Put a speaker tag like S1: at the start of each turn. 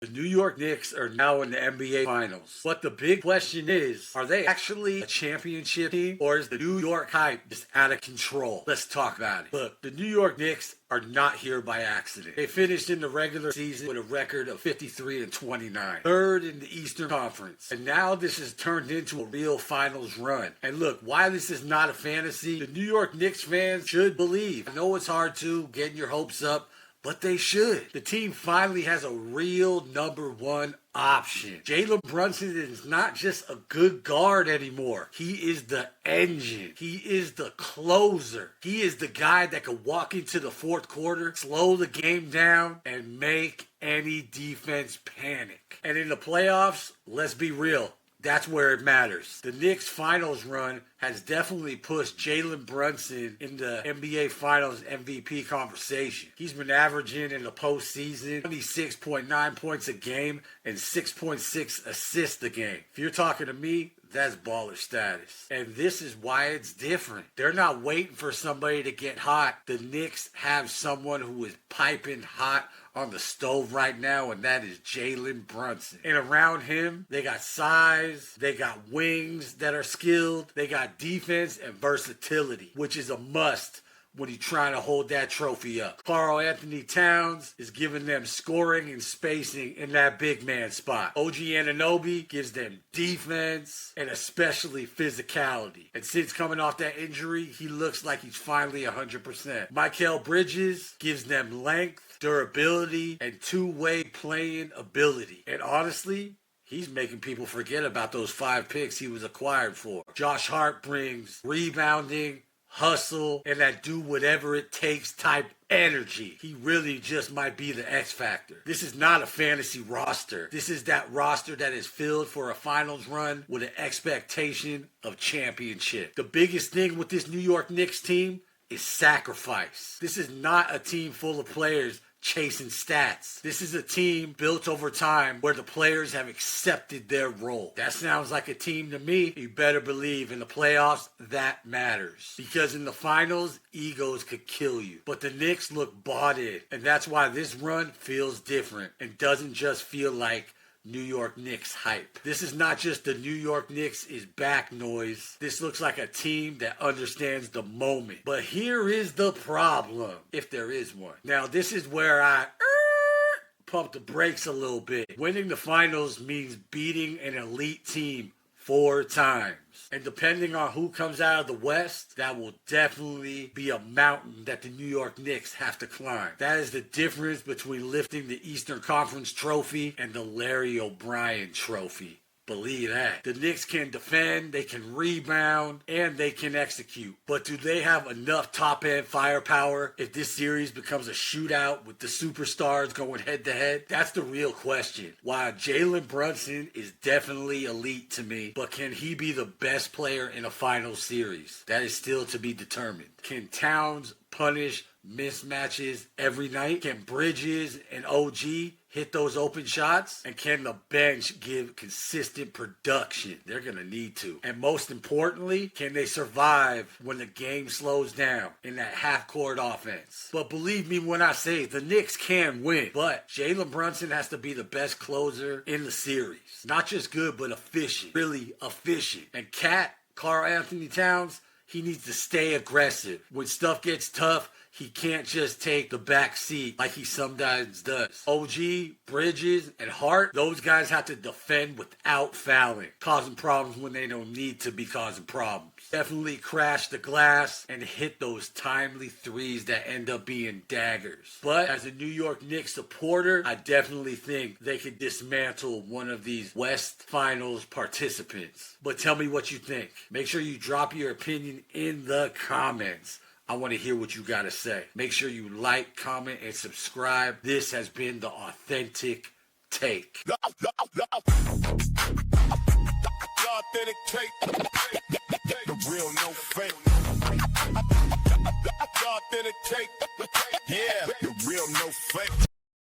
S1: The New York Knicks are now in the NBA Finals. But the big question is, are they actually a championship team, or is the New York hype just out of control? Let's talk about it. Look, the New York Knicks are not here by accident. They finished in the regular season with a record of 53-29, third in the Eastern Conference. And now this has turned into a real finals run. And look, why this is not a fantasy, the New York Knicks fans should believe. I know it's hard to, getting your hopes up, but they should. The team finally has a real number one option. Jalen Brunson is not just a good guard anymore. He is the engine. He is the closer. He is the guy that could walk into the fourth quarter, slow the game down, and make any defense panic. And in the playoffs, let's be real, that's where it matters. The Knicks finals run has definitely pushed Jalen Brunson in the NBA Finals MVP conversation. He's been averaging in the postseason 26.9 points a game and 6.6 assists a game. If you're talking to me, that's baller status. And this is why it's different. They're not waiting for somebody to get hot. The Knicks have someone who is piping hot on the stove right now, and that is Jalen Brunson. And around him, they got size, they got wings that are skilled, they got defense and versatility, which is a must when he's trying to hold that trophy up. Karl-Anthony Towns is giving them scoring and spacing in that big man spot. OG Anunoby gives them defense and especially physicality. And since coming off that injury, he looks like he's finally 100%. Mikal Bridges gives them length, durability, and two-way playing ability. And honestly, he's making people forget about those 5 picks he was acquired for. Josh Hart brings rebounding, hustle, and that do whatever it takes type energy. He really just might be the X factor. This is not a fantasy roster. This is that roster that is filled for a finals run with an expectation of championship. The biggest thing with this New York Knicks team is sacrifice. This is not a team full of players chasing stats. This is a team built over time where the players have accepted their role. That sounds like a team to me. You better believe in the playoffs, that matters. Because in the finals, egos could kill you. But the Knicks look bought in. And that's why this run feels different and doesn't just feel like New York Knicks hype. This is not just the New York Knicks is back noise. This looks like a team that understands the moment. But here is the problem, if there is one. Now, this is where I pump the brakes a little bit. Winning the finals means beating an elite team 4 times. And depending on who comes out of the West, that will definitely be a mountain that the New York Knicks have to climb. That is the difference between lifting the Eastern Conference trophy and the Larry O'Brien trophy. Believe that. The Knicks can defend, they can rebound, and they can execute. But do they have enough top-end firepower if this series becomes a shootout with the superstars going head-to-head? That's the real question. While Jalen Brunson is definitely elite to me, but can he be the best player in a final series? That is still to be determined. Can Towns punish mismatches every night? Can Bridges and OG hit those open shots? And can the bench give consistent production? They're going to need to. And most importantly, can they survive when the game slows down in that half-court offense? But believe me when I say the Knicks can win. But Jalen Brunson has to be the best closer in the series. Not just good, but efficient. Really efficient. And Karl-Anthony Towns, he needs to stay aggressive. When stuff gets tough, he can't just take the back seat like he sometimes does. OG, Bridges, and Hart, those guys have to defend without fouling, causing problems when they don't need to be causing problems. Definitely crash the glass and hit those timely threes that end up being daggers. But as a New York Knicks supporter, I definitely think they could dismantle one of these West Finals participants. But tell me what you think. Make sure you drop your opinion in the comments. I want to hear what you got to say. Make sure you like, comment, and subscribe. This has been The Authentic Take.